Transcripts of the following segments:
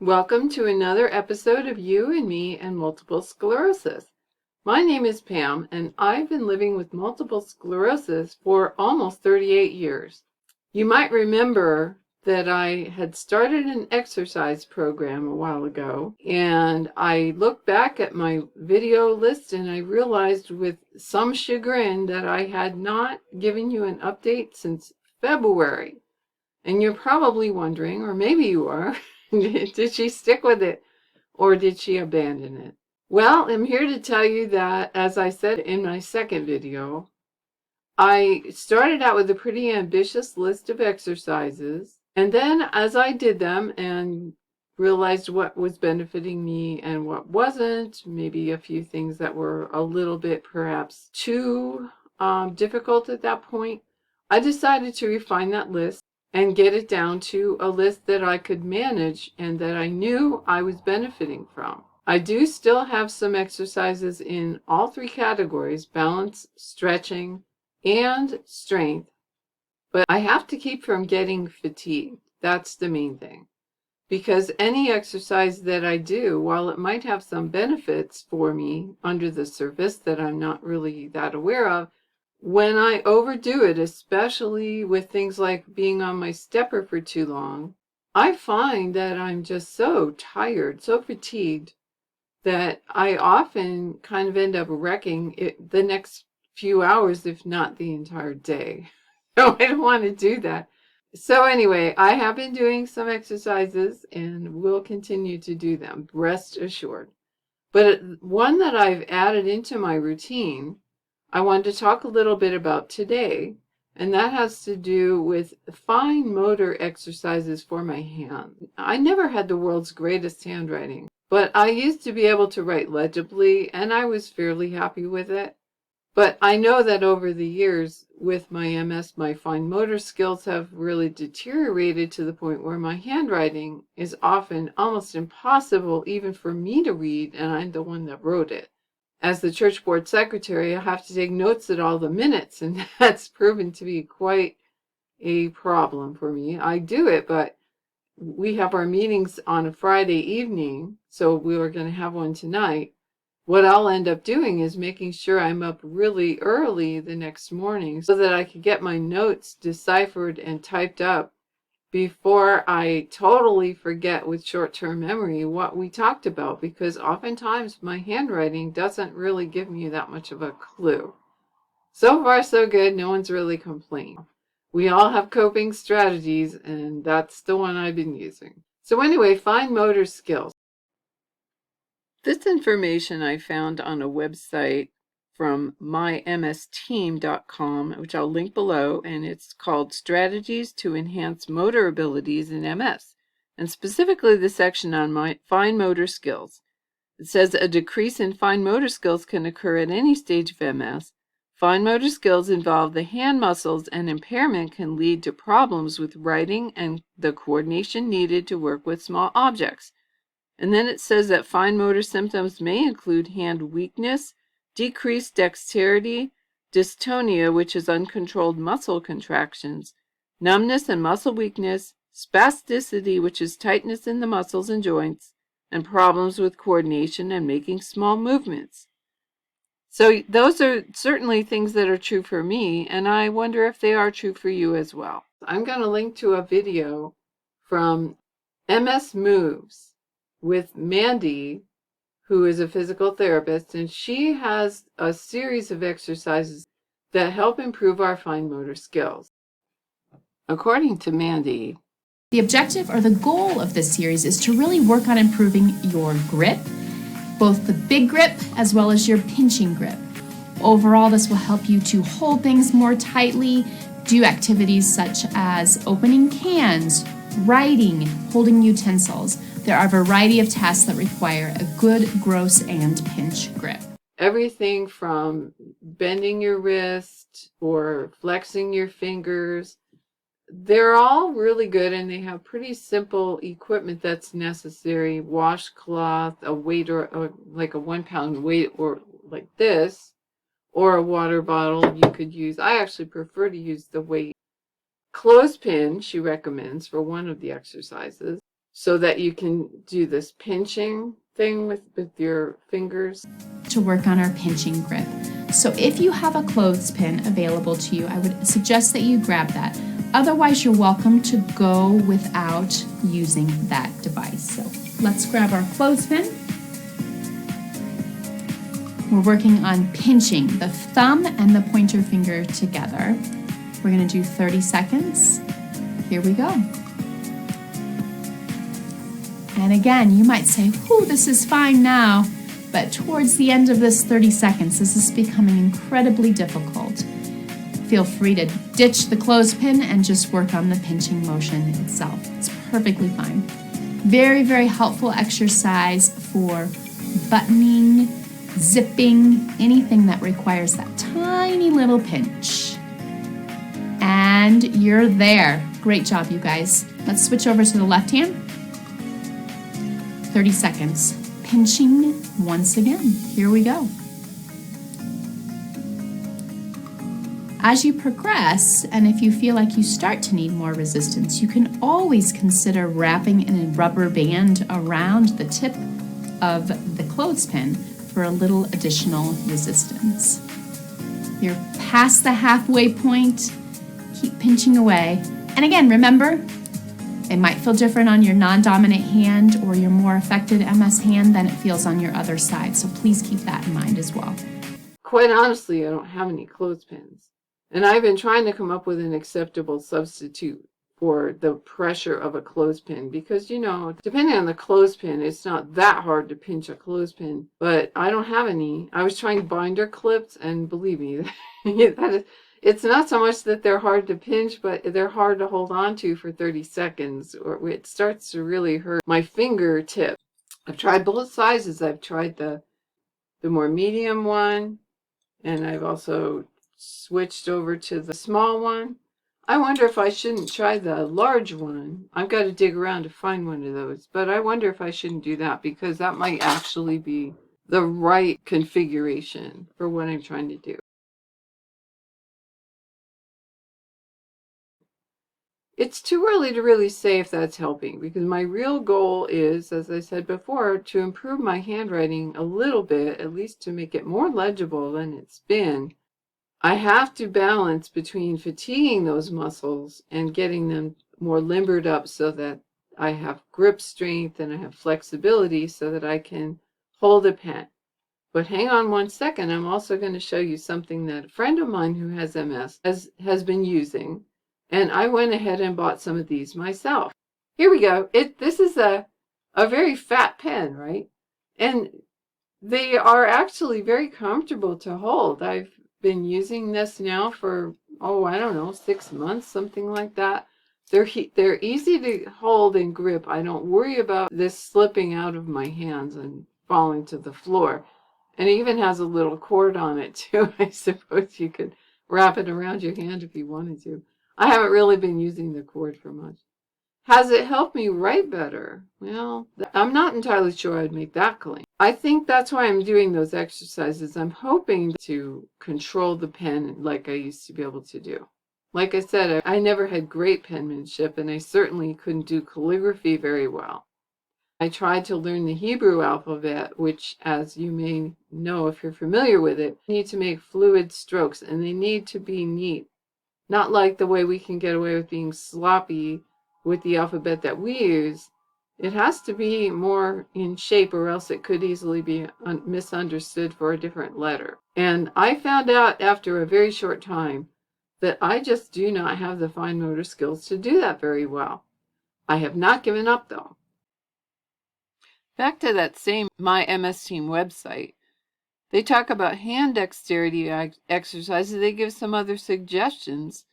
Welcome to another episode of You and Me and Multiple Sclerosis. My name is Pam, and I've been living with multiple sclerosis for almost 38 years. You might remember that I had started an exercise program a while ago, and I looked back at my video list and I realized with some chagrin that I had not given you an update since February. And you're probably wondering, or maybe you are, did she stick with it or did she abandon it? Well, I'm here to tell you that, as I said in my second video, I started out with a pretty ambitious list of exercises. And then as I did them and realized what was benefiting me and what wasn't, maybe a few things that were a little bit perhaps too difficult at that point, I decided to refine that list and get it down to a list that I could manage and that I knew I was benefiting from. I do still have some exercises in all three categories: balance, stretching, and strength, but I have to keep from getting fatigued. That's the main thing. Because any exercise that I do, while it might have some benefits for me under the surface that I'm not really that aware of, when I overdo it, especially with things like being on my stepper for too long, I find that I'm just so tired, so fatigued, that I often kind of end up wrecking it the next few hours, if not the entire day. So I don't want to do that. So anyway, I have been doing some exercises and will continue to do them, rest assured. But one that I've added into my routine, I wanted to talk a little bit about today, and that has to do with fine motor exercises for my hand. I never had the world's greatest handwriting, but I used to be able to write legibly, and I was fairly happy with it. But I know that over the years with my MS, my fine motor skills have really deteriorated to the point where my handwriting is often almost impossible even for me to read, and I'm the one that wrote it. As the church board secretary, I have to take notes at all the minutes, and that's proven to be quite a problem for me. I do it, but we have our meetings on a Friday evening, so we were going to have one tonight. What I'll end up doing is making sure I'm up really early the next morning so that I can get my notes deciphered and typed up before I totally forget with short-term memory what we talked about, because oftentimes my handwriting doesn't really give me that much of a clue. So far, so good. No one's really complained. We all have coping strategies, and that's the one I've been using. So anyway, fine motor skills. This information I found on a website from mymsteam.com, which I'll link below, and it's called Strategies to Enhance Motor Abilities in MS, and specifically the section on fine motor skills. It says a decrease in fine motor skills can occur at any stage of MS. Fine motor skills involve the hand muscles, and impairment can lead to problems with writing and the coordination needed to work with small objects. And then it says that fine motor symptoms may include hand weakness, decreased dexterity, dystonia, which is uncontrolled muscle contractions, numbness and muscle weakness, spasticity, which is tightness in the muscles and joints, and problems with coordination and making small movements. So those are certainly things that are true for me, and I wonder if they are true for you as well. I'm going to link to a video from MS Moves with Mandy, who is a physical therapist, and she has a series of exercises that help improve our fine motor skills. According to Mandy, the objective or the goal of this series is to really work on improving your grip, both the big grip as well as your pinching grip. Overall, this will help you to hold things more tightly, do activities such as opening cans, writing, holding utensils. There are a variety of tasks that require a good gross and pinch grip. Everything from bending your wrist or flexing your fingers, they're all really good, and they have pretty simple equipment that's necessary. Washcloth, a weight, or like a 1 pound weight, or like this, or a water bottle you could use. I actually prefer to use the weight. Clothespin, she recommends for one of the exercises. so that you can do this pinching thing with your fingers. To work on our pinching grip. So if you have a clothespin available to you, I would suggest that you grab that. Otherwise, you're welcome to go without using that device. So let's grab our clothespin. We're working on pinching the thumb and the pointer finger together. We're going to do 30 seconds. Here we go. And again, you might say, whew, this is fine now. But towards the end of this 30 seconds, this is becoming incredibly difficult. Feel free to ditch the clothespin and just work on the pinching motion itself. It's perfectly fine. Very, very helpful exercise for buttoning, zipping, anything that requires that tiny little pinch. And you're there. Great job, you guys. Let's switch over to the left hand. 30 seconds. Pinching once again. Here we go. As you progress, and if you feel like you start to need more resistance, you can always consider wrapping in a rubber band around the tip of the clothespin for a little additional resistance. You're past the halfway point. Keep pinching away. And again, remember, it might feel different on your non-dominant hand or your more affected MS hand than it feels on your other side. So please keep that in mind as well. Quite honestly, I don't have any clothespins. And I've been trying to come up with an acceptable substitute for the pressure of a clothespin because, you know, depending on the clothespin, it's not that hard to pinch a clothespin, but I don't have any. I was trying binder clips, and believe me, it's not so much that they're hard to pinch, but they're hard to hold on to for 30 seconds, or it starts to really hurt my fingertip. I've tried both sizes. I've tried the more medium one, and I've also switched over to the small one. I wonder if I shouldn't try the large one. I've got to dig around to find one of those, but I wonder if I shouldn't do that because that might actually be the right configuration for what I'm trying to do. It's too early to really say if that's helping because my real goal is, as I said before, to improve my handwriting a little bit, at least to make it more legible than it's been. I have to balance between fatiguing those muscles and getting them more limbered up so that I have grip strength and I have flexibility so that I can hold a pen. But hang on one second, I'm also going to show you something that a friend of mine who has MS has been using, and I went ahead and bought some of these myself. Here we go. This is a very fat pen, right? And they are actually very comfortable to hold. I've been using this now for, I don't know, 6 months, something like that. They're easy to hold and grip. I don't worry about this slipping out of my hands and falling to the floor. And it even has a little cord on it too. I suppose you could wrap it around your hand if you wanted to. I haven't really been using the cord for much. Has it helped me write better? Well, I'm not entirely sure I'd make that claim. I think that's why I'm doing those exercises. I'm hoping to control the pen like I used to be able to do. Like I said, I never had great penmanship, and I certainly couldn't do calligraphy very well. I tried to learn the Hebrew alphabet, which, as you may know if you're familiar with it, you need to make fluid strokes, and they need to be neat. Not like the way we can get away with being sloppy with the alphabet that we use. It has to be more in shape or else it could easily be misunderstood for a different letter. And I found out after a very short time that I just do not have the fine motor skills to do that very well. I have not given up though. Back to that same My MS Team website. They talk about hand dexterity exercises. They give some other suggestions,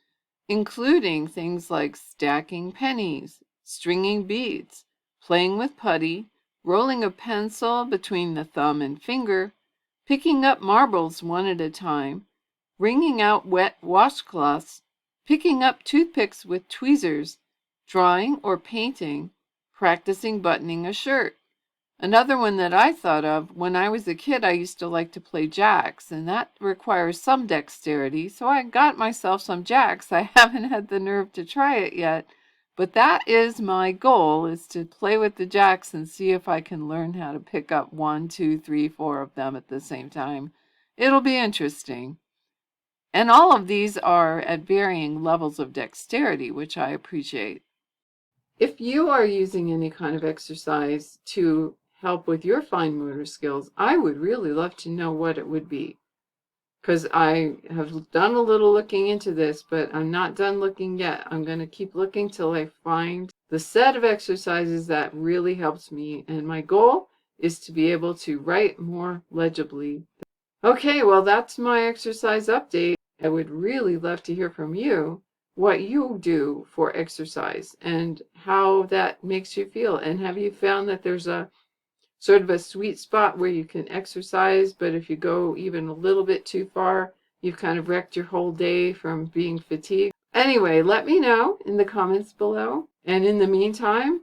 including things like stacking pennies, stringing beads, playing with putty, rolling a pencil between the thumb and finger, picking up marbles one at a time, wringing out wet washcloths, picking up toothpicks with tweezers, drawing or painting, practicing buttoning a shirt. Another one that I thought of, when I was a kid, I used to like to play jacks, and that requires some dexterity, so I got myself some jacks. I haven't had the nerve to try it yet, But that is my goal, is to play with the jacks and see if I can learn how to pick up 1, 2, 3, 4 of them at the same time. It'll be interesting. And all of these are at varying levels of dexterity, which I appreciate. If you are using any kind of exercise to help with your fine motor skills, I would really love to know what it would be. Because I have done a little looking into this, but I'm not done looking yet. I'm going to keep looking till I find the set of exercises that really helps me. And my goal is to be able to write more legibly. Okay, well, that's my exercise update. I would really love to hear from you what you do for exercise and how that makes you feel. And have you found that there's a sort of a sweet spot where you can exercise, but if you go even a little bit too far, you've kind of wrecked your whole day from being fatigued? Anyway, let me know in the comments below. And in the meantime,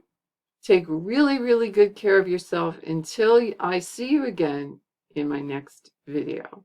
take really, really good care of yourself until I see you again in my next video.